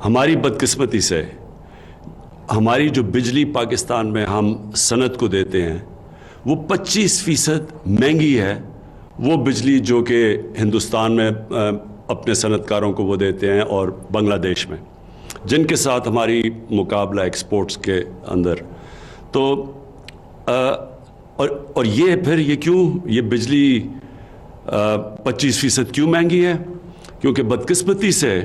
ہماری بدقسمتی سے ہماری جو بجلی پاکستان میں ہم صنعت کو دیتے ہیں وہ 25% مہنگی ہے وہ بجلی جو کہ ہندوستان میں اپنے صنعت کاروں کو وہ دیتے ہیں اور بنگلہ دیش میں، جن کے ساتھ ہماری مقابلہ ایکسپورٹس کے اندر. تو اور یہ پھر یہ کیوں یہ بجلی 25% کیوں مہنگی ہے؟ کیونکہ بدقسمتی سے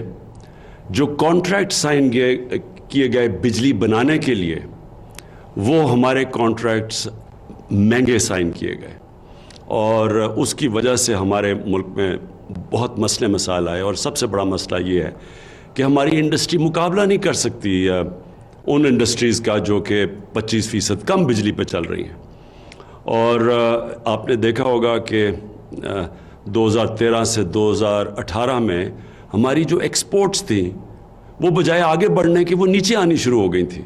جو کانٹریکٹ سائن کیے گئے بجلی بنانے کے لیے وہ ہمارے کانٹریکٹس مہنگے سائن کیے گئے، اور اس کی وجہ سے ہمارے ملک میں بہت مسئلے مسائل آئے. اور سب سے بڑا مسئلہ یہ ہے کہ ہماری انڈسٹری مقابلہ نہیں کر سکتی ان انڈسٹریز کا جو کہ 25% کم بجلی پہ چل رہی ہیں. اور آپ نے دیکھا ہوگا کہ 2013 سے 2018 میں ہماری جو ایکسپورٹس تھیں وہ بجائے آگے بڑھنے کی وہ نیچے آنی شروع ہو گئی تھیں،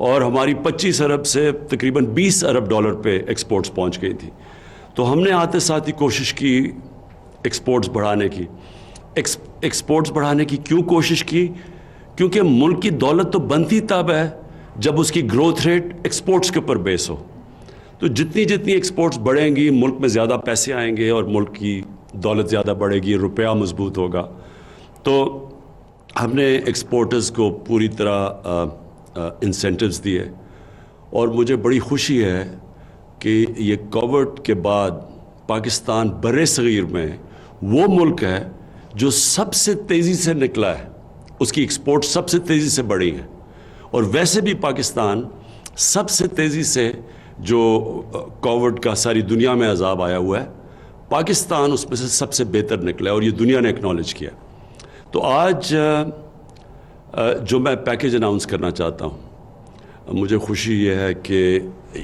اور ہماری 25 ارب سے تقریباً 20 ارب ڈالر پہ ایکسپورٹس پہنچ گئی تھی. تو ہم نے آتے ساتھ ہی کوشش کی ایکسپورٹس بڑھانے کی. ایکسپورٹس بڑھانے کی کیوں کوشش کی؟ کیونکہ ملک کی دولت تو بنتی تب ہے جب اس کی گروتھ ریٹ ایکسپورٹس کے اوپر بیس ہو. تو جتنی ایکسپورٹس بڑھیں گی ملک میں زیادہ پیسے آئیں گے اور ملک کی دولت زیادہ بڑھے گی، روپیہ مضبوط ہوگا. تو ہم نے ایکسپورٹرز کو پوری طرح انسینٹیوز دیے، اور مجھے بڑی خوشی ہے کہ یہ کووڈ کے بعد پاکستان بر صغیر میں وہ ملک ہے جو سب سے تیزی سے نکلا ہے، اس کی ایکسپورٹ سب سے تیزی سے بڑھی ہیں. اور ویسے بھی پاکستان سب سے تیزی سے جو کووڈ کا ساری دنیا میں عذاب آیا ہوا ہے، پاکستان اس میں سے سب سے بہتر نکلا ہے، اور یہ دنیا نے اکنالج کیا. تو آج جو میں پیکیج اناؤنس کرنا چاہتا ہوں، مجھے خوشی یہ ہے کہ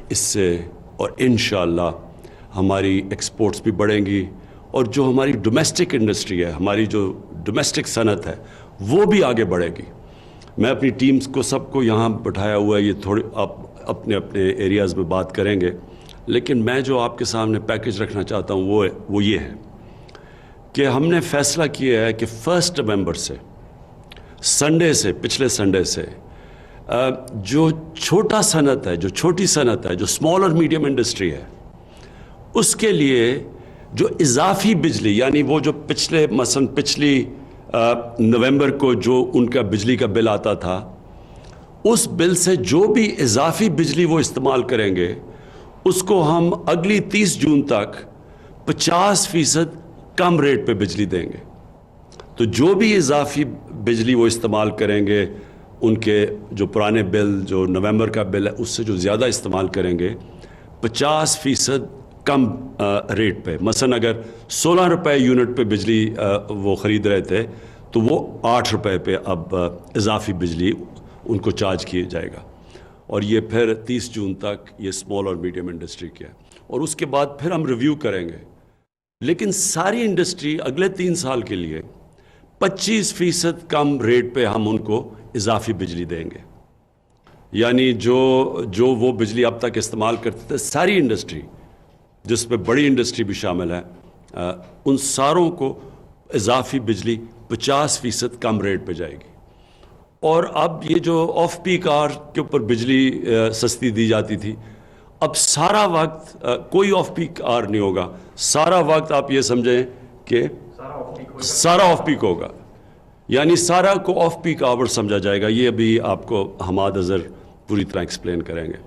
اس سے اور انشاءاللہ ہماری ایکسپورٹس بھی بڑھیں گی، اور جو ہماری ڈومیسٹک انڈسٹری ہے، ہماری جو ڈومیسٹک صنعت ہے، وہ بھی آگے بڑھے گی. میں اپنی ٹیمز کو سب کو یہاں بٹھایا ہوا ہے، یہ تھوڑے آپ اپنے ایریاز میں بات کریں گے، لیکن میں جو آپ کے سامنے پیکیج رکھنا چاہتا ہوں وہ یہ ہے کہ ہم نے فیصلہ کیا ہے کہ 1 نومبر سے سنڈے سے پچھلے سنڈے سے جو چھوٹا صنعت ہے، جو چھوٹی صنعت ہے، جو اسمال اور میڈیم انڈسٹری ہے، اس کے لیے جو اضافی بجلی، یعنی وہ جو پچھلی نومبر کو جو ان کا بجلی کا بل آتا تھا، اس بل سے جو بھی اضافی بجلی وہ استعمال کریں گے اس کو ہم اگلی 30 جون تک 50% کم ریٹ پہ بجلی دیں گے. تو جو بھی اضافی بجلی وہ استعمال کریں گے، ان کے جو پرانے بل، جو نومبر کا بل ہے، اس سے جو زیادہ استعمال کریں گے، 50% کم ریٹ پہ. مثلا اگر 16 روپے یونٹ پہ بجلی وہ خرید رہے تھے تو وہ 8 روپے پہ اب اضافی بجلی ان کو چارج کیا جائے گا. اور یہ پھر 30 جون تک یہ اسمال اور میڈیم انڈسٹری کیا ہے، اور اس کے بعد پھر ہم ریویو کریں گے. لیکن ساری انڈسٹری اگلے 3 سال کے لیے 25% کم ریٹ پہ ہم ان کو اضافی بجلی دیں گے. یعنی جو وہ بجلی اب تک استعمال کرتے تھے، ساری انڈسٹری جس میں بڑی انڈسٹری بھی شامل ہے، ان ساروں کو اضافی بجلی 50% کم ریٹ پہ جائے گی. اور اب یہ جو آف پیک آور کے اوپر بجلی سستی دی جاتی تھی، اب سارا وقت کوئی آف پیک آور نہیں ہوگا. سارا وقت آپ یہ سمجھیں کہ سارا آف پیک ہوگا، یعنی سارا کو آف پیک آور سمجھا جائے گا. یہ بھی آپ کو حماد اظہر پوری طرح ایکسپلین کریں گے.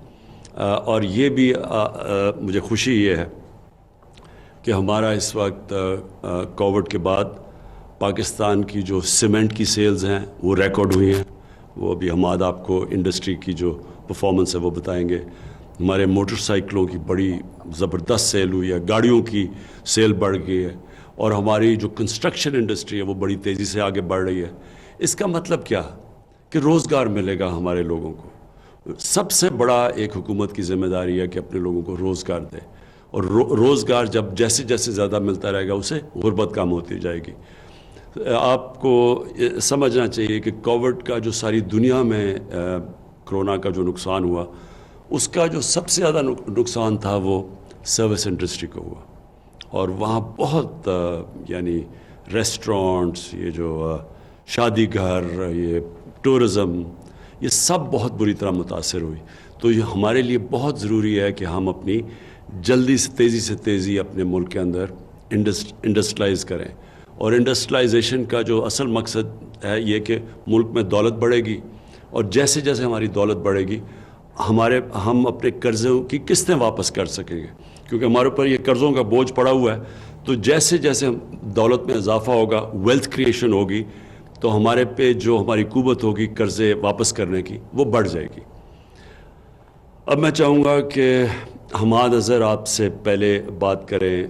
اور یہ بھی مجھے خوشی یہ ہے کہ ہمارا اس وقت کووڈ کے بعد پاکستان کی جو سیمنٹ کی سیلز ہیں وہ ریکارڈ ہوئی ہیں. وہ بھی حماد آپ کو انڈسٹری کی جو پرفارمنس ہے وہ بتائیں گے. ہمارے موٹر سائیکلوں کی بڑی زبردست سیل ہوئی ہے، گاڑیوں کی سیل بڑھ گئی ہے، اور ہماری جو کنسٹرکشن انڈسٹری ہے وہ بڑی تیزی سے آگے بڑھ رہی ہے. اس کا مطلب کیا کہ روزگار ملے گا ہمارے لوگوں کو. سب سے بڑا ایک حکومت کی ذمہ داری ہے کہ اپنے لوگوں کو روزگار دے، اور روزگار جب جیسے جیسے زیادہ ملتا رہے گا اسے غربت کم ہوتی جائے گی. آپ کو سمجھنا چاہیے کہ کووڈ کا جو ساری دنیا میں کرونا کا جو نقصان ہوا، اس کا جو سب سے زیادہ نقصان تھا وہ سروس انڈسٹری کو ہوا. اور وہاں بہت یعنی ریسٹورانٹس، یہ جو شادی گھر، یہ ٹورزم، یہ سب بہت بری طرح متاثر ہوئی. تو یہ ہمارے لیے بہت ضروری ہے کہ ہم اپنی جلدی سے تیزی اپنے ملک کے اندر انڈسٹریلائز کریں. اور انڈسٹریلائزیشن کا جو اصل مقصد ہے یہ کہ ملک میں دولت بڑھے گی، اور جیسے جیسے ہماری دولت بڑھے گی ہم اپنے قرضوں کی قسطیں واپس کر سکیں گے، کیونکہ ہمارے اوپر یہ قرضوں کا بوجھ پڑا ہوا ہے. تو جیسے جیسے دولت میں اضافہ ہوگا، ویلتھ کریشن ہوگی، تو ہمارے پہ جو ہماری قوت ہوگی قرضے واپس کرنے کی وہ بڑھ جائے گی. اب میں چاہوں گا کہ حماد اظہر آپ سے پہلے بات کریں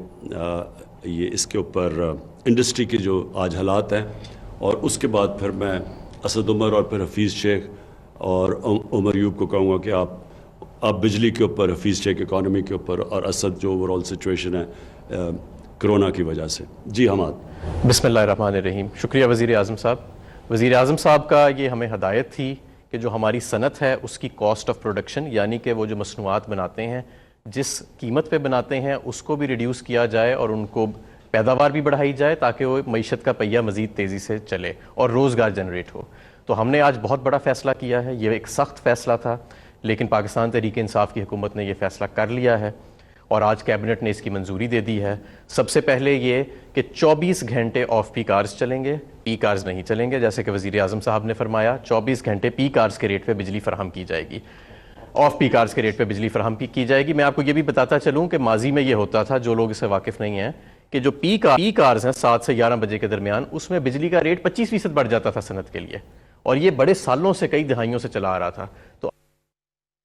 یہ اس کے اوپر انڈسٹری کے جو آج حالات ہیں، اور اس کے بعد پھر میں اسد عمر اور پھر حفیظ شیخ اور عمر ایوب کو کہوں گا کہ آپ بجلی کے اوپر، حفیظ شیخ اکانومی کے اوپر، اور اسد جو اوور آل سچویشن ہے کرونا کی وجہ سے. جی حماد. بسم اللہ الرحمن الرحیم. شکریہ وزیر اعظم صاحب. وزیر اعظم صاحب کا یہ ہمیں ہدایت تھی کہ جو ہماری صنعت ہے اس کی کاسٹ آف پروڈکشن، یعنی کہ وہ جو مصنوعات بناتے ہیں جس قیمت پہ بناتے ہیں اس کو بھی ریڈیوس کیا جائے، اور ان کو پیداوار بھی بڑھائی جائے تاکہ وہ معیشت کا پہیہ مزید تیزی سے چلے اور روزگار جنریٹ ہو. تو ہم نے آج بہت بڑا فیصلہ کیا ہے. یہ ایک سخت فیصلہ تھا، لیکن پاکستان تحریک انصاف کی حکومت نے یہ فیصلہ کر لیا ہے اور آج کیبنٹ نے اس کی منظوری دے دی ہے. سب سے پہلے یہ کہ 24 گھنٹے آف پیک آرز چلیں گے، پیک آرز نہیں چلیں گے. جیسے کہ وزیر اعظم صاحب نے فرمایا 24 گھنٹے پیک آرز کے ریٹ پہ بجلی فراہم کی جائے گی، آف پیک آرز کے ریٹ پہ بجلی فراہم کی جائے گی. میں آپ کو یہ بھی بتاتا چلوں کہ ماضی میں یہ ہوتا تھا، جو لوگ اس سے واقف نہیں ہیں، کہ جو پیک آرز ہیں 7 سے 11 بجے کے درمیان، اس میں بجلی کا ریٹ 25% بڑھ جاتا تھا صنعت کے لیے، اور یہ بڑے سالوں سے، کئی دہائیوں سے چلا آ رہا تھا. تو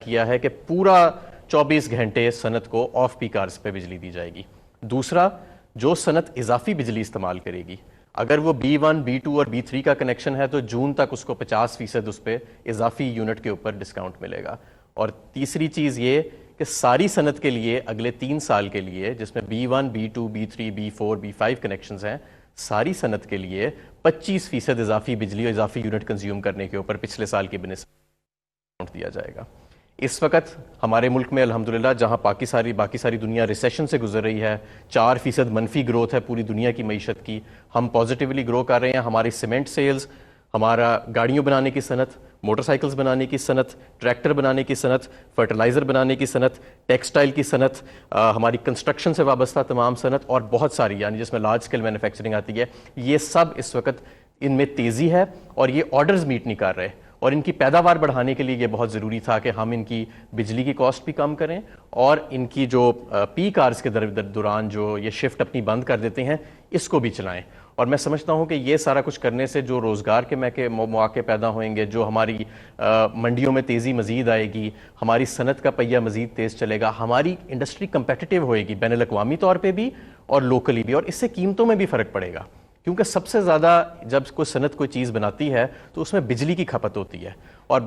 کیا ہے کہ پورا 24 گھنٹے صنعت کو آف پیک آرز پہ بجلی دی جائے گی. دوسرا، جو صنعت اضافی بجلی استعمال کرے گی، اگر وہ B1 B2 اور B3 کا کنیکشن ہے تو جون تک اس کو 50% اس پہ اضافی یونٹ کے اوپر ڈسکاؤنٹ ملے گا. اور تیسری چیز یہ کہ ساری صنعت کے لیے اگلے 3 سال کے لیے، جس میں B1 B2 B3 B4 B5 connections ہیں، ساری صنعت کے لیے 25% اضافی بجلی اور اضافی یونٹ کنزیوم کرنے کے اوپر پچھلے سال کی بنسبت دیا جائے گا. اس وقت ہمارے ملک میں الحمدللہ جہاں باقی ساری دنیا ریسیشن سے گزر رہی ہے، 4% منفی گروتھ ہے پوری دنیا کی معیشت کی، ہم پازیٹیولی گرو کر رہے ہیں. ہماری سیمنٹ سیلز، ہمارا گاڑیوں بنانے کی صنعت، موٹر سائیکلز بنانے کی صنعت، ٹریکٹر بنانے کی صنعت، فرٹیلائزر بنانے کی صنعت، ٹیکسٹائل کی صنعت، ہماری کنسٹرکشن سے وابستہ تمام صنعت، اور بہت ساری، یعنی جس میں لارج اسکیل مینوفیکچرنگ آتی ہے، یہ سب اس وقت ان میں تیزی ہے اور یہ آرڈرز میٹ نہیں کر رہے. اور ان کی پیداوار بڑھانے کے لیے یہ بہت ضروری تھا کہ ہم ان کی بجلی کی کاسٹ بھی کم کریں، اور ان کی جو پیک آرز کے دوران جو یہ شفٹ اپنی بند کر دیتے ہیں اس کو بھی چلائیں. اور میں سمجھتا ہوں کہ یہ سارا کچھ کرنے سے جو روزگار کے مواقع پیدا ہوئیں گے، جو ہماری منڈیوں میں تیزی مزید آئے گی، ہماری صنعت کا پہیہ مزید تیز چلے گا، ہماری انڈسٹری کمپیٹیٹیو ہوئے گی بین الاقوامی طور پہ بھی اور لوکلی بھی، اور اس سے قیمتوں میں بھی فرق پڑے گا. کیونکہ سب سے زیادہ جب کوئی صنعت کوئی چیز بناتی ہے تو اس میں بجلی کی کھپت ہوتی ہے، اور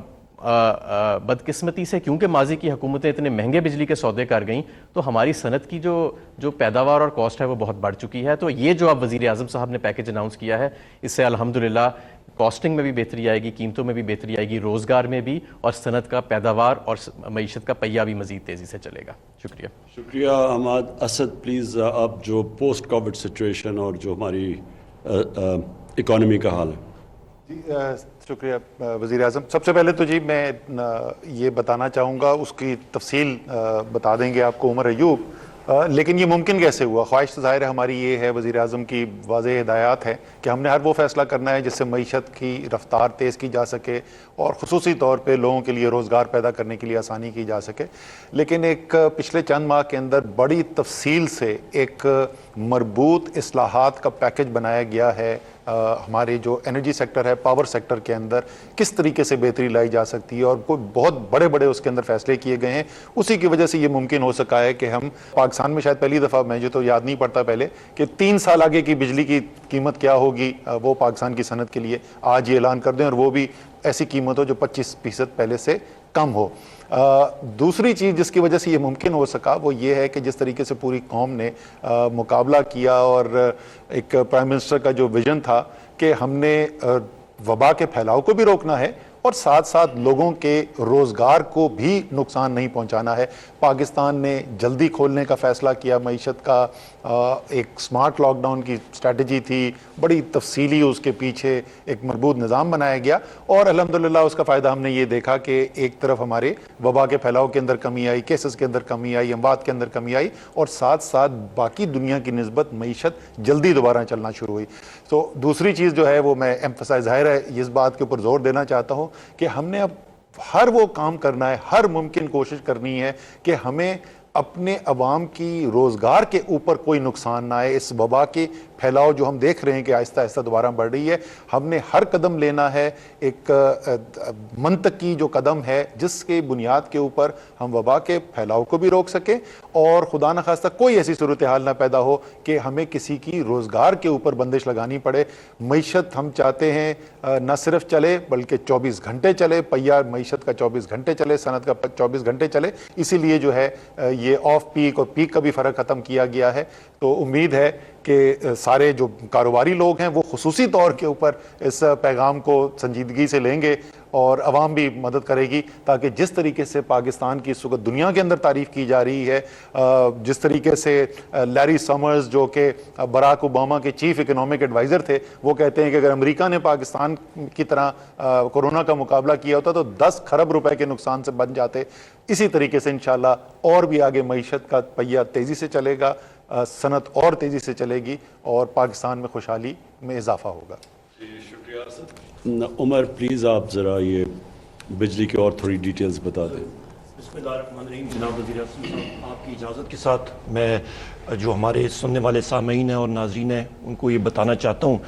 بدقسمتی سے کیونکہ ماضی کی حکومتیں اتنے مہنگے بجلی کے سودے کر گئیں تو ہماری صنعت کی جو پیداوار اور کاسٹ ہے وہ بہت بڑھ چکی ہے. تو یہ جو اب وزیر اعظم صاحب نے پیکیج اناؤنس کیا ہے، اس سے الحمدللہ کاسٹنگ میں بھی بہتری آئے گی، قیمتوں میں بھی بہتری آئے گی، روزگار میں بھی، اور صنعت کا پیداوار اور معیشت کا پہیہ بھی مزید تیزی سے چلے گا. شکریہ حماد. اسد پلیز، آپ جو پوسٹ کووڈ سچویشن اور جو ہماری اکانومی کا حال ہے. جی شکریہ وزیر اعظم. سب سے پہلے تو جی میں یہ بتانا چاہوں گا، اس کی تفصیل بتا دیں گے آپ کو عمر ایوب، لیکن یہ ممکن کیسے ہوا. خواہش ظاہر ہے ہماری یہ ہے، وزیر اعظم کی واضح ہدایات ہے کہ ہم نے ہر وہ فیصلہ کرنا ہے جس سے معیشت کی رفتار تیز کی جا سکے اور خصوصی طور پہ لوگوں کے لیے روزگار پیدا کرنے کے لیے آسانی کی جا سکے. لیکن ایک پچھلے چند ماہ کے اندر بڑی تفصیل سے ایک مربوط اصلاحات کا پیکج بنایا گیا ہے. ہمارے جو انرجی سیکٹر ہے، پاور سیکٹر کے اندر کس طریقے سے بہتری لائی جا سکتی ہے، اور کوئی بہت بڑے اس کے اندر فیصلے کیے گئے ہیں. اسی کی وجہ سے یہ ممکن ہو سکا ہے کہ ہم پاکستان میں شاید پہلی دفعہ، مجھے تو یاد نہیں پڑتا پہلے، کہ 3 سال آگے کی بجلی کی قیمت کیا ہوگی وہ پاکستان کی صنعت کے لیے آج یہ اعلان کر دیں، اور وہ بھی ایسی قیمت ہو جو 25% پہلے سے کم ہو. دوسری چیز جس کی وجہ سے یہ ممکن ہو سکا وہ یہ ہے کہ جس طریقے سے پوری قوم نے مقابلہ کیا، اور ایک پرائم منسٹر کا جو ویژن تھا کہ ہم نے وبا کے پھیلاؤ کو بھی روکنا ہے اور ساتھ ساتھ لوگوں کے روزگار کو بھی نقصان نہیں پہنچانا ہے۔ پاکستان نے جلدی کھولنے کا فیصلہ کیا، معیشت کا ایک سمارٹ لاک ڈاؤن کی اسٹریٹجی تھی، بڑی تفصیلی اس کے پیچھے ایک مربوط نظام بنایا گیا، اور الحمدللہ اس کا فائدہ ہم نے یہ دیکھا کہ ایک طرف ہمارے وبا کے پھیلاؤ کے اندر کمی آئی، کیسز کے اندر کمی آئی، اموات کے اندر کمی آئی، اور ساتھ ساتھ باقی دنیا کی نسبت معیشت جلدی دوبارہ چلنا شروع ہوئی۔ تو دوسری چیز جو ہے وہ میں ایمفسائز، ظاہر ہے اس بات کے اوپر زور دینا چاہتا ہوں کہ ہم نے اب ہر وہ کام کرنا ہے، ہر ممکن کوشش کرنی ہے کہ ہمیں اپنے عوام کی روزگار کے اوپر کوئی نقصان نہ آئے۔ اس وبا کے پھیلاؤ جو ہم دیکھ رہے ہیں کہ آہستہ آہستہ دوبارہ بڑھ رہی ہے، ہم نے ہر قدم لینا ہے ایک منطقی جو قدم ہے جس کے بنیاد کے اوپر ہم وبا کے پھیلاؤ کو بھی روک سکیں، اور خدا نخواستہ کوئی ایسی صورتحال نہ پیدا ہو کہ ہمیں کسی کی روزگار کے اوپر بندش لگانی پڑے۔ معیشت ہم چاہتے ہیں نہ صرف چلے بلکہ 24 گھنٹے چلے، پہیہ معیشت کا 24 گھنٹے چلے، صنعت کا 24 گھنٹے چلے، اسی لیے جو ہے یہ آف پیک اور پیک کا بھی فرق ختم کیا گیا ہے۔ تو امید ہے کہ سارے جو کاروباری لوگ ہیں وہ خصوصی طور کے اوپر اس پیغام کو سنجیدگی سے لیں گے، اور عوام بھی مدد کرے گی، تاکہ جس طریقے سے پاکستان کی اس وقت دنیا کے اندر تعریف کی جا رہی ہے، جس طریقے سے لیری سمرز جو کہ براک اوباما کے چیف اکنامک ایڈوائزر تھے، وہ کہتے ہیں کہ اگر امریکہ نے پاکستان کی طرح کورونا کا مقابلہ کیا ہوتا تو 10 خرب روپے کے نقصان سے بن جاتے۔ اسی طریقے سے انشاءاللہ اور بھی آگے معیشت کا پہیہ تیزی سے چلے گا، صنعت اور تیزی سے چلے گی، اور پاکستان میں خوشحالی میں اضافہ ہوگا۔ شکریہ عمر، پلیز آپ ذرا یہ بجلی کے اور تھوڑی ڈیٹیلز بتا دیں۔ بسم اللہ الرحمن الرحیم۔ جناب وزیر اعظم صاحب، آپ کی اجازت کے ساتھ میں جو ہمارے سننے والے سامعین ہیں اور ناظرین ہیں ان کو یہ بتانا چاہتا ہوں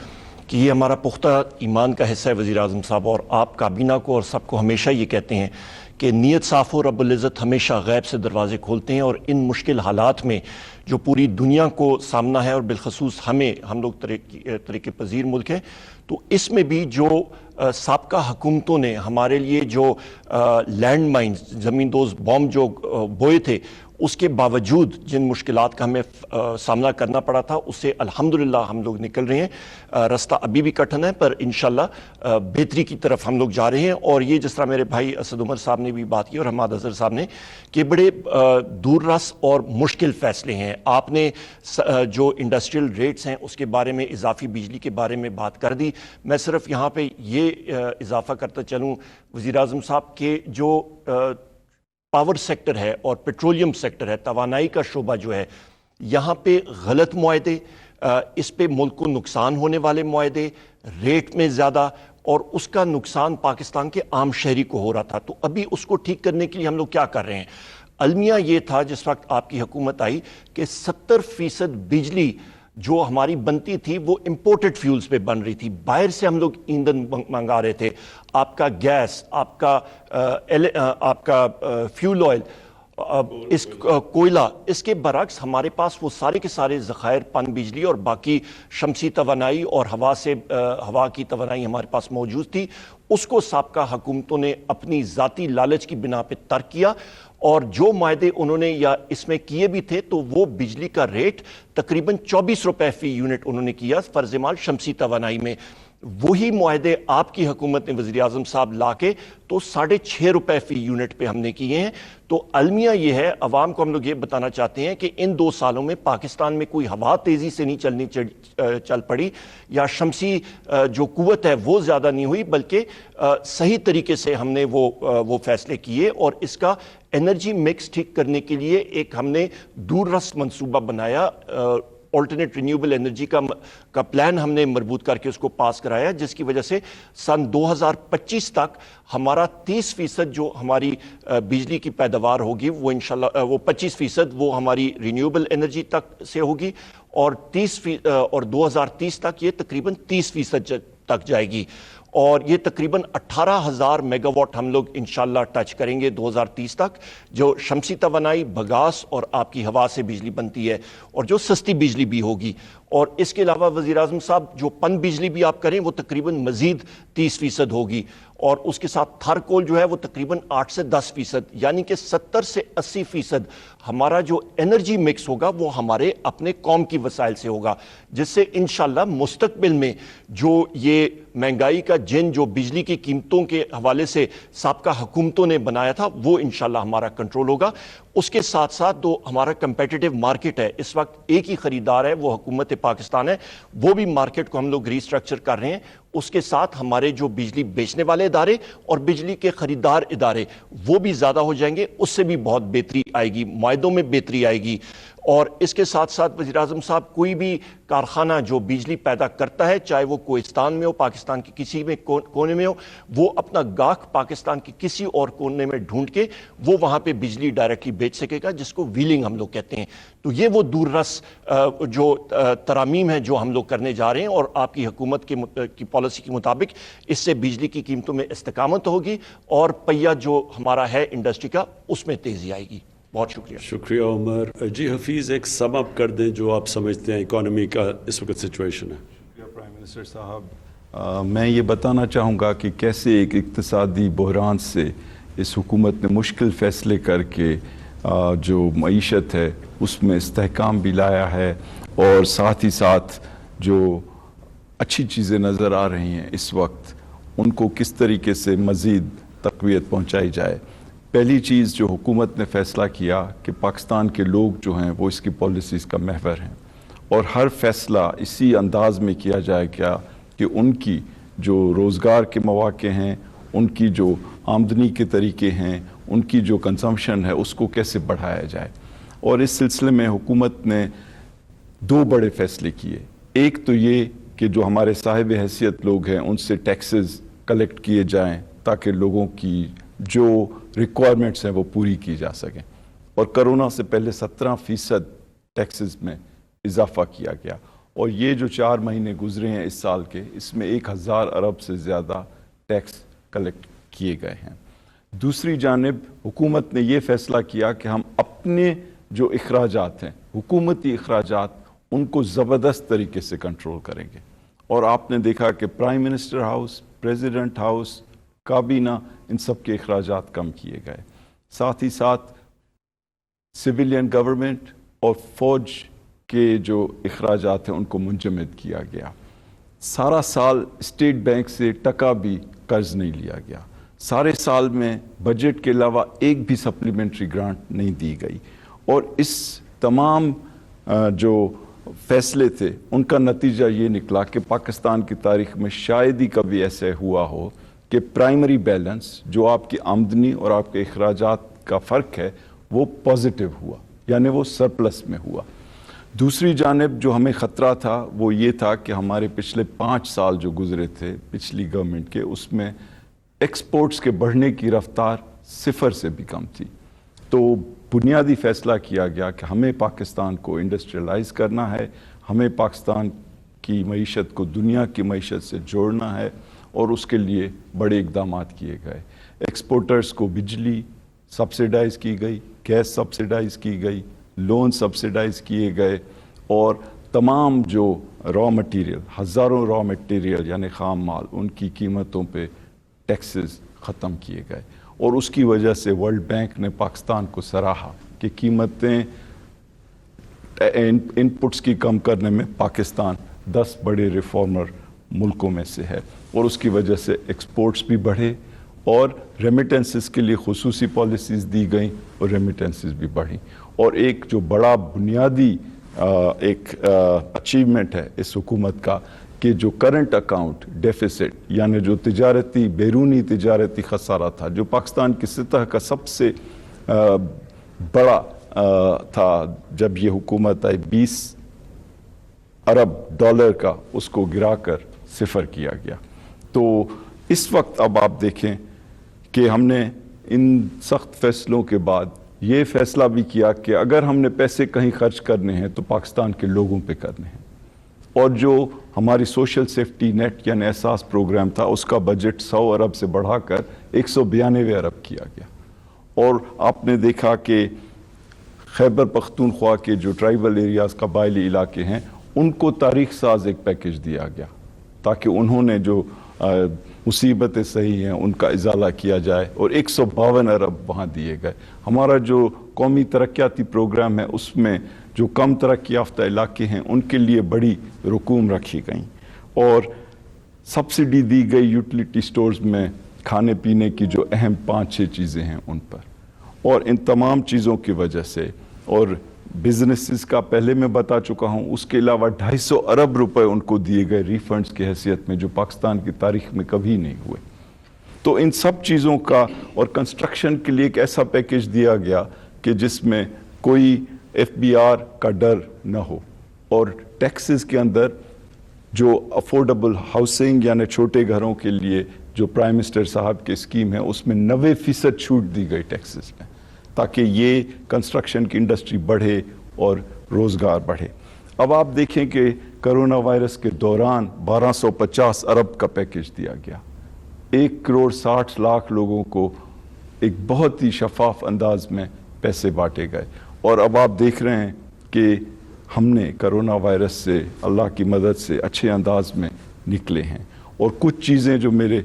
کہ یہ ہمارا پختہ ایمان کا حصہ ہے وزیر اعظم صاحب، اور آپ کابینہ کو اور سب کو ہمیشہ یہ کہتے ہیں کہ نیت صاف ہو، رب العزت ہمیشہ غیب سے دروازے کھولتے ہیں، اور ان مشکل حالات میں جو پوری دنیا کو سامنا ہے، اور بالخصوص ہم لوگ ترقی پذیر ملک ہیں، تو اس میں بھی جو سابقہ حکومتوں نے ہمارے لیے جو لینڈ مائنز، زمین دوز بم جو بوئے تھے، اس کے باوجود جن مشکلات کا ہمیں سامنا کرنا پڑا تھا، اس سے الحمدللہ ہم لوگ نکل رہے ہیں۔ رستہ ابھی بھی کٹھن ہے، پر انشاءاللہ بہتری کی طرف ہم لوگ جا رہے ہیں۔ اور یہ جس طرح میرے بھائی اسد عمر صاحب نے بھی بات کی اور حماد اظہر صاحب نے، کہ بڑے دور رس اور مشکل فیصلے ہیں۔ آپ نے جو انڈسٹریل ریٹس ہیں اس کے بارے میں، اضافی بجلی کے بارے میں بات کر دی۔ میں صرف یہاں پہ یہ اضافہ کرتا چلوں وزیر اعظم صاحب کہ جو پاور سیکٹر ہے اور پیٹرولیم سیکٹر ہے، توانائی کا شعبہ جو ہے، یہاں پہ غلط معاہدے، اس پہ ملک کو نقصان ہونے والے معاہدے، ریٹ میں زیادہ، اور اس کا نقصان پاکستان کے عام شہری کو ہو رہا تھا۔ تو ابھی اس کو ٹھیک کرنے کے لیے ہم لوگ کیا کر رہے ہیں؟ المیہ یہ تھا جس وقت آپ کی حکومت آئی کہ 70% بجلی جو ہماری بنتی تھی وہ امپورٹڈ فیولز پہ بن رہی تھی، باہر سے ہم لوگ ایندھن منگا رہے تھے۔ آپ کا گیس، آپ کا فیول آئل، اس کوئلہ، اس کے برعکس ہمارے پاس وہ سارے کے سارے ذخائر پن بجلی اور باقی شمسی توانائی اور ہوا کی توانائی ہمارے پاس موجود تھی۔ اس کو سابقہ حکومتوں نے اپنی ذاتی لالچ کی بنا پہ ترک کیا، اور جو معاہدے انہوں نے یا اس میں کیے بھی تھے تو وہ بجلی کا ریٹ تقریباً 24 روپے فی یونٹ انہوں نے کیا فرض مال شمسی توانائی میں۔ وہی معاہدے آپ کی حکومت نے وزیر اعظم صاحب لا کے تو 6.5 روپے فی یونٹ پہ ہم نے کیے ہیں۔ تو المیہ یہ ہے، عوام کو ہم لوگ یہ بتانا چاہتے ہیں کہ ان 2 سالوں میں پاکستان میں کوئی ہوا تیزی سے نہیں چل پڑی، یا شمسی جو قوت ہے وہ زیادہ نہیں ہوئی، بلکہ صحیح طریقے سے ہم نے وہ فیصلے کیے، اور اس کا انرجی مکس ٹھیک کرنے کے لیے ایک ہم نے دور رس منصوبہ بنایا، آلٹرنیٹ رینیوبل انرجی کا پلان ہم نے مربوط کر کے اس کو پاس کرایا، جس کی وجہ سے سن 2025 تک ہمارا 30% جو ہماری بجلی کی پیداوار ہوگی وہ انشاءاللہ وہ 25% وہ ہماری رینیوبل انرجی تک سے ہوگی، اور 2030 تک یہ تقریباً 30% تک جائے گی، اور یہ تقریباً 18,000 میگا واٹ ہم لوگ انشاءاللہ ٹچ کریں گے 2030 تک، جو شمسی توانائی، بگاس اور آپ کی ہوا سے بجلی بنتی ہے، اور جو سستی بجلی بھی ہوگی۔ اور اس کے علاوہ وزیر اعظم صاحب جو پن بجلی بھی آپ کریں وہ تقریباً مزید 30% ہوگی، اور اس کے ساتھ تھر کول جو ہے وہ تقریباً 8 سے 10%، یعنی کہ 70 سے 80% ہمارا جو انرجی مکس ہوگا وہ ہمارے اپنے قوم کی وسائل سے ہوگا، جس سے انشاءاللہ مستقبل میں جو یہ مہنگائی کا جن جو بجلی کی قیمتوں کے حوالے سے سابقہ حکومتوں نے بنایا تھا وہ انشاءاللہ ہمارا کنٹرول ہوگا۔ اس کے ساتھ ساتھ جو ہمارا کمپیٹیٹو مارکیٹ ہے، اس وقت ایک ہی خریدار ہے وہ حکومت پاکستان ہے، وہ بھی مارکیٹ کو ہم لوگ ریسٹرکچر کر رہے ہیں۔ اس کے ساتھ ہمارے جو بجلی بیچنے والے ادارے اور بجلی کے خریدار ادارے وہ بھی زیادہ ہو جائیں گے، اس سے بھی بہت بہتری آئے گی، معاہدوں میں بہتری آئے گی۔ اور اس کے ساتھ ساتھ وزیر اعظم صاحب کوئی بھی کارخانہ جو بجلی پیدا کرتا ہے، چاہے وہ کوہستان میں ہو، پاکستان کے کسی میں کونے میں ہو، وہ اپنا گاہک پاکستان کے کسی اور کونے میں ڈھونڈ کے وہ وہاں پہ بجلی ڈائریکٹلی بیچ سکے گا، جس کو ویلنگ ہم لوگ کہتے ہیں۔ تو یہ وہ دور رس جو ترامیم ہے جو ہم لوگ کرنے جا رہے ہیں، اور آپ کی حکومت کی پالیسی کے مطابق اس سے بجلی کی قیمتوں میں استقامت ہوگی اور پہیہ جو ہمارا ہے انڈسٹری کا اس میں تیزی آئے گی۔ بہت شکریہ۔ شکریہ عمر جی۔ حفیظ ایک سم اپ کر دیں جو آپ سمجھتے ہیں اکانومی کا اس وقت سچویشن ہے۔ شکریہ پرائم منسٹر صاحب۔ میں یہ بتانا چاہوں گا کہ کیسے ایک اقتصادی بحران سے اس حکومت نے مشکل فیصلے کر کے جو معیشت ہے اس میں استحکام بھی لایا ہے، اور ساتھ ہی ساتھ جو اچھی چیزیں نظر آ رہی ہیں اس وقت ان کو کس طریقے سے مزید تقویت پہنچائی جائے۔ پہلی چیز جو حکومت نے فیصلہ کیا کہ پاکستان کے لوگ جو ہیں وہ اس کی پالیسیز کا محور ہیں، اور ہر فیصلہ اسی انداز میں کیا جائے گا کہ ان کی جو روزگار کے مواقع ہیں، ان کی جو آمدنی کے طریقے ہیں، ان کی جو کنزمپشن ہے اس کو کیسے بڑھایا جائے۔ اور اس سلسلے میں حکومت نے 2 بڑے فیصلے کیے۔ ایک تو یہ کہ جو ہمارے صاحب حیثیت لوگ ہیں ان سے ٹیکسز کلیکٹ کیے جائیں تاکہ لوگوں کی جو ریکوائرمنٹس ہیں وہ پوری کی جا سکیں، اور کرونا سے پہلے 17% ٹیکسز میں اضافہ کیا گیا، اور یہ جو 4 مہینے گزرے ہیں اس سال کے، اس میں 1000 ارب سے زیادہ ٹیکس کلیکٹ کیے گئے ہیں۔ دوسری جانب حکومت نے یہ فیصلہ کیا کہ ہم اپنے جو اخراجات ہیں، حکومتی اخراجات، ان کو زبردست طریقے سے کنٹرول کریں گے، اور آپ نے دیکھا کہ prime minister house, president house, کابینہ، ان سب کے اخراجات کم کیے گئے۔ ساتھ ہی ساتھ سویلین گورنمنٹ اور فوج کے جو اخراجات ہیں ان کو منجمد کیا گیا۔ سارا سال اسٹیٹ بینک سے ٹکا بھی قرض نہیں لیا گیا۔ سارے سال میں بجٹ کے علاوہ ایک بھی سپلیمنٹری گرانٹ نہیں دی گئی، اور اس تمام جو فیصلے تھے ان کا نتیجہ یہ نکلا کہ پاکستان کی تاریخ میں شاید ہی کبھی ایسے ہوا ہو کہ پرائمری بیلنس جو آپ کی آمدنی اور آپ کے اخراجات کا فرق ہے وہ پازیٹیو ہوا، یعنی وہ سرپلس میں ہوا۔ دوسری جانب جو ہمیں خطرہ تھا وہ یہ تھا کہ ہمارے پچھلے 5 سال جو گزرے تھے پچھلی گورنمنٹ کے، اس میں ایکسپورٹس کے بڑھنے کی رفتار 0 سے بھی کم تھی۔ تو بنیادی فیصلہ کیا گیا کہ ہمیں پاکستان کو انڈسٹریلائز کرنا ہے، ہمیں پاکستان کی معیشت کو دنیا کی معیشت سے جوڑنا ہے، اور اس کے لیے بڑے اقدامات کیے گئے۔ ایکسپورٹرز کو بجلی سبسیڈائز کی گئی، گیس سبسیڈائز کی گئی، لون سبسیڈائز کیے گئے، اور تمام جو را مٹیریل، ہزاروں را مٹیریل یعنی خام مال، ان کی قیمتوں پہ ٹیکسز ختم کیے گئے، اور اس کی وجہ سے ورلڈ بینک نے پاکستان کو سراہا کہ قیمتیں ان پٹس کی کم کرنے میں پاکستان 10 بڑے ریفارمر ملکوں میں سے ہے، اور اس کی وجہ سے ایکسپورٹس بھی بڑھے، اور ریمیٹنسز کے لیے خصوصی پالیسیز دی گئیں اور ریمیٹنسز بھی بڑھیں۔ اور ایک جو بڑا بنیادی ایک اچیومنٹ ہے اس حکومت کا کہ جو کرنٹ اکاؤنٹ ڈیفیسٹ، یعنی جو تجارتی بیرونی تجارتی خسارہ تھا جو پاکستان کی سطح کا سب سے بڑا تھا جب یہ حکومت آئی، 20 ارب ڈالر کا، اس کو گرا کر 0 کیا گیا۔ تو اس وقت اب آپ دیکھیں کہ ہم نے ان سخت فیصلوں کے بعد یہ فیصلہ بھی کیا کہ اگر ہم نے پیسے کہیں خرچ کرنے ہیں تو پاکستان کے لوگوں پہ کرنے ہیں، اور جو ہماری سوشل سیفٹی نیٹ یعنی احساس پروگرام تھا اس کا بجٹ 100 ارب سے بڑھا کر 192 ارب کیا گیا۔ اور آپ نے دیکھا کہ خیبر پختونخوا کے جو ٹرائبل ایریاز قبائلی علاقے ہیں ان کو تاریخ ساز ایک پیکج دیا گیا تاکہ انہوں نے جو مصیبتیں صحیح ہیں ان کا ازالہ کیا جائے، اور 152 ارب وہاں دیے گئے۔ ہمارا جو قومی ترقیاتی پروگرام ہے اس میں جو کم ترقی یافتہ علاقے ہیں ان کے لیے بڑی رقوم رکھی گئیں، اور سبسڈی دی گئی یوٹیلیٹی سٹورز میں کھانے پینے کی جو اہم 5-6 چیزیں ہیں ان پر۔ اور ان تمام چیزوں کی وجہ سے، اور بزنسز کا پہلے میں بتا چکا ہوں، اس کے علاوہ 250 ارب روپے ان کو دیے گئے ریفنڈز کی حیثیت میں، جو پاکستان کی تاریخ میں کبھی نہیں ہوئے۔ تو ان سب چیزوں کا، اور کنسٹرکشن کے لیے ایک ایسا پیکج دیا گیا کہ جس میں کوئی FBR کا ڈر نہ ہو، اور ٹیکسز کے اندر جو افورڈیبل ہاؤسنگ یعنی چھوٹے گھروں کے لیے جو پرائم منسٹر صاحب کی اسکیم ہے اس میں 90% چھوٹ دی گئی ٹیکسز میں، تاکہ یہ کنسٹرکشن کی انڈسٹری بڑھے اور روزگار بڑھے۔ اب آپ دیکھیں کہ کرونا وائرس کے دوران 1250 ارب کا پیکج دیا گیا، 1,60,00,000 لوگوں کو ایک بہت ہی شفاف انداز میں پیسے بانٹے گئے۔ اور اب آپ دیکھ رہے ہیں کہ ہم نے کرونا وائرس سے اللہ کی مدد سے اچھے انداز میں نکلے ہیں، اور کچھ چیزیں جو میرے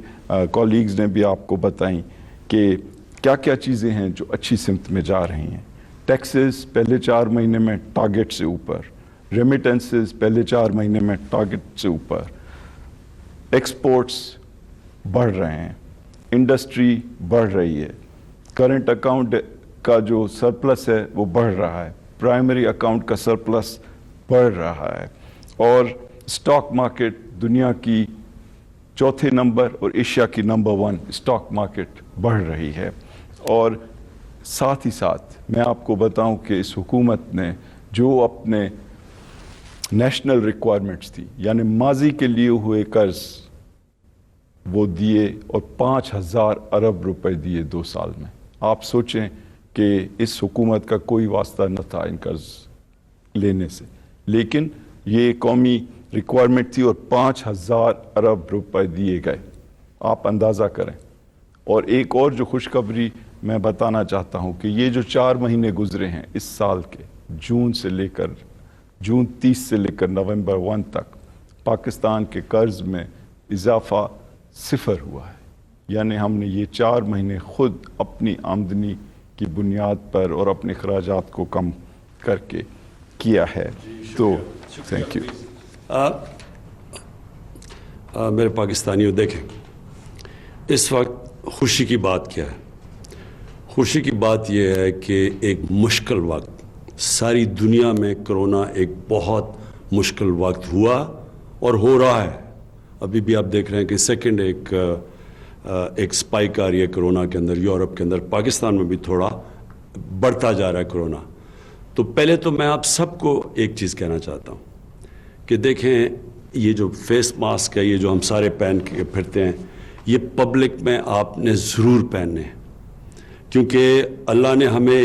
کولیگز نے بھی آپ کو بتائیں کہ کیا کیا چیزیں ہیں جو اچھی سمت میں جا رہی ہیں۔ ٹیکسز پہلے 4 مہینے میں ٹارگٹ سے اوپر، ریمیٹنسز پہلے 4 مہینے میں ٹارگٹ سے اوپر، ایکسپورٹس بڑھ رہے ہیں، انڈسٹری بڑھ رہی ہے، کرنٹ اکاؤنٹ کا جو سرپلس ہے وہ بڑھ رہا ہے، پرائمری اکاؤنٹ کا سرپلس بڑھ رہا ہے، اور اسٹاک مارکیٹ دنیا کی 4تھے نمبر اور ایشیا کی نمبر 1 اسٹاک مارکیٹ بڑھ رہی ہے۔ اور ساتھ ہی ساتھ میں آپ کو بتاؤں کہ اس حکومت نے جو اپنے نیشنل ریکوائرمنٹس تھی، یعنی ماضی کے لیے ہوئے قرض وہ دیے، اور 5,000 ارب روپے دیے 2 سال میں۔ آپ سوچیں کہ اس حکومت کا کوئی واسطہ نہ تھا ان قرض لینے سے، لیکن یہ قومی ریکوائرمنٹ تھی اور 5,000 ارب روپے دیے گئے۔ آپ اندازہ کریں۔ اور ایک اور جو خوشخبری میں بتانا چاہتا ہوں کہ یہ جو 4 مہینے گزرے ہیں اس سال کے، جون 30 سے لے کر نومبر 1 تک، پاکستان کے قرض میں اضافہ 0 ہوا ہے۔ یعنی ہم نے یہ 4 مہینے خود اپنی آمدنی کی بنیاد پر اور اپنے اخراجات کو کم کر کے کیا ہے۔ تو تھینک یو۔ میرے پاکستانیوں دیکھیں، اس وقت خوشی کی بات کیا ہے؟ خوشی کی بات یہ ہے کہ ایک مشکل وقت، ساری دنیا میں کرونا ایک بہت مشکل وقت ہوا اور ہو رہا ہے۔ ابھی بھی آپ دیکھ رہے ہیں کہ سیکنڈ ایک سپائک آ رہی ہے کرونا کے اندر، یورپ کے اندر، پاکستان میں بھی تھوڑا بڑھتا جا رہا ہے کرونا۔ تو پہلے تو میں آپ سب کو ایک چیز کہنا چاہتا ہوں کہ دیکھیں، یہ جو فیس ماسک ہے، یہ جو ہم سارے پہن کے پھرتے ہیں، یہ پبلک میں آپ نے ضرور پہننے ہیں، کیونکہ اللہ نے ہمیں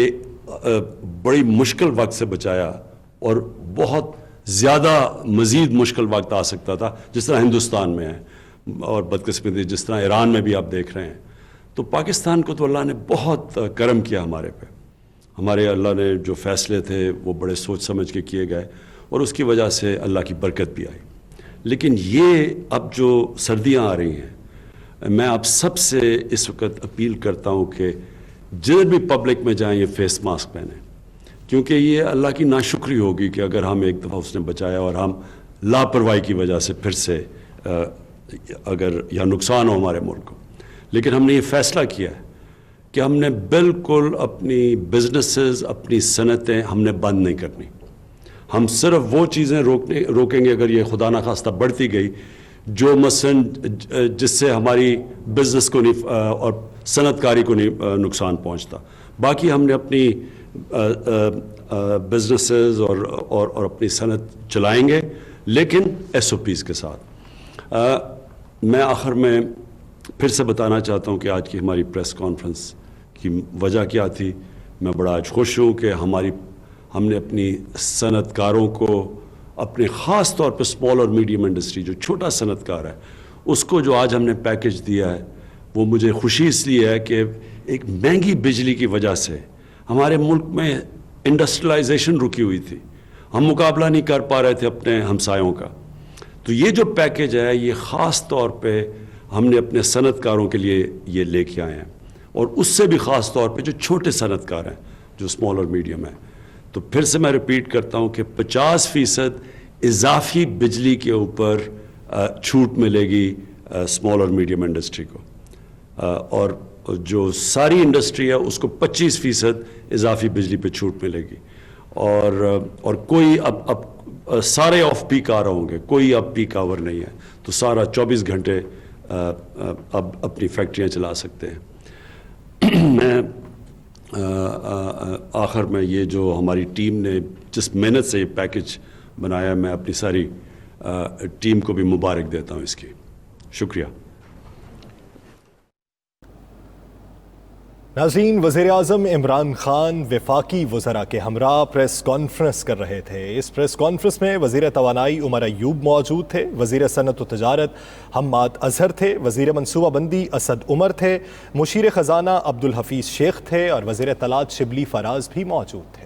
بڑی مشکل وقت سے بچایا، اور بہت زیادہ مزید مشکل وقت آ سکتا تھا، جس طرح ہندوستان میں ہے، اور بدقسمتی جس طرح ایران میں بھی آپ دیکھ رہے ہیں۔ تو پاکستان کو تو اللہ نے بہت کرم کیا ہمارے پہ، ہمارے اللہ نے جو فیصلے تھے وہ بڑے سوچ سمجھ کے کیے گئے، اور اس کی وجہ سے اللہ کی برکت بھی آئی۔ لیکن یہ اب جو سردیاں آ رہی ہیں، میں آپ سب سے اس وقت اپیل کرتا ہوں کہ جدھر بھی پبلک میں جائیں یہ فیس ماسک پہنیں، کیونکہ یہ اللہ کی ناشکری ہوگی کہ اگر ہم ایک دفعہ اس نے بچایا اور ہم لاپرواہی کی وجہ سے پھر سے اگر یا نقصان ہو ہمارے ملک کو۔ لیکن ہم نے یہ فیصلہ کیا ہے کہ ہم نے بالکل اپنی بزنسز، اپنی صنعتیں ہم نے بند نہیں کرنی۔ ہم صرف وہ چیزیں روکیں گے اگر یہ خدا نخواستہ بڑھتی گئی، جو مثلاً جس سے ہماری بزنس کو نہیں اور صنعت کاری کو نہیں نقصان پہنچتا۔ باقی ہم نے اپنی بزنسز اور اپنی صنعت چلائیں گے، لیکن SOPs کے ساتھ۔ میں آخر میں پھر سے بتانا چاہتا ہوں کہ آج کی ہماری پریس کانفرنس کی وجہ کیا تھی۔ میں بڑا آج خوش ہوں کہ ہم نے اپنی صنعت کاروں کو، اپنے خاص طور پہ اسمال اور میڈیم انڈسٹری جو چھوٹا صنعت کار ہے، اس کو جو آج ہم نے پیکج دیا ہے، وہ مجھے خوشی اس لیے ہے کہ ایک مہنگی بجلی کی وجہ سے ہمارے ملک میں انڈسٹریلائزیشن رکی ہوئی تھی، ہم مقابلہ نہیں کر پا رہے تھے اپنے ہمسایوں کا. تو یہ جو پیکیج ہے یہ خاص طور پہ ہم نے اپنے صنعت کاروں کے لیے یہ لے کے آئے ہیں, اور اس سے بھی خاص طور پہ جو چھوٹے صنعت کار ہیں, جو اسمال اور میڈیم ہیں. تو پھر سے میں ریپیٹ کرتا ہوں کہ 50% اضافی بجلی کے اوپر چھوٹ ملے گی اسمال اور میڈیم انڈسٹری کو, اور جو ساری انڈسٹری ہے اس کو 25% اضافی بجلی پہ چھوٹ ملے گی. اور کوئی اب سارے آف پیک آ رہے ہوں گے, کوئی اب پیک آور نہیں ہے, تو سارا 24 گھنٹے اب اپنی فیکٹریاں چلا سکتے ہیں. میں آخر میں یہ جو ہماری ٹیم نے جس محنت سے یہ پیکیج بنایا, میں اپنی ساری ٹیم کو بھی مبارک دیتا ہوں اس کی. شکریہ. ناظرین، وزیر اعظم عمران خان وفاقی وزراء کے ہمراہ پریس کانفرنس کر رہے تھے. اس پریس کانفرنس میں وزیر توانائی عمر ایوب موجود تھے, وزیر صنعت و تجارت حماد اظہر تھے, وزیر منصوبہ بندی اسد عمر تھے, مشیر خزانہ عبدالحفیظ شیخ تھے, اور وزیر اطلاعات شبلی فراز بھی موجود تھے.